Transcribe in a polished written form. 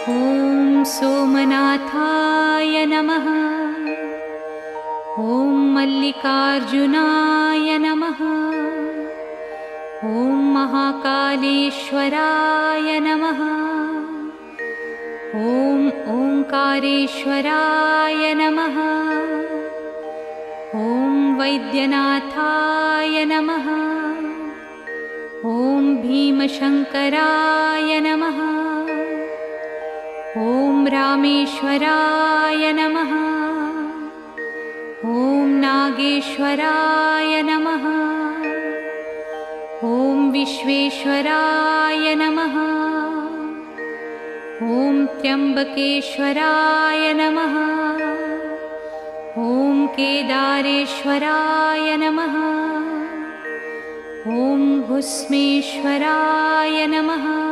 ॐ सोमनाथाय नमः। ॐ मल्लिकार्जुनाय नमः। ॐ महाकालेश्वराय नमः। ॐ ओंकारेश्वराय नमः। ॐ वैद्यनाथाय नमः। ॐ भीमशंकराय नमः। ॐ रामेश्वराय नमः। ॐ नागेश्वराय नमः। ॐ विश्वेश्वराय नमः। ॐ त्र्यंबकेश्वराय नमः। ॐ केदारेश्वराय नमः। ॐ भुस्मेश्वराय नमः।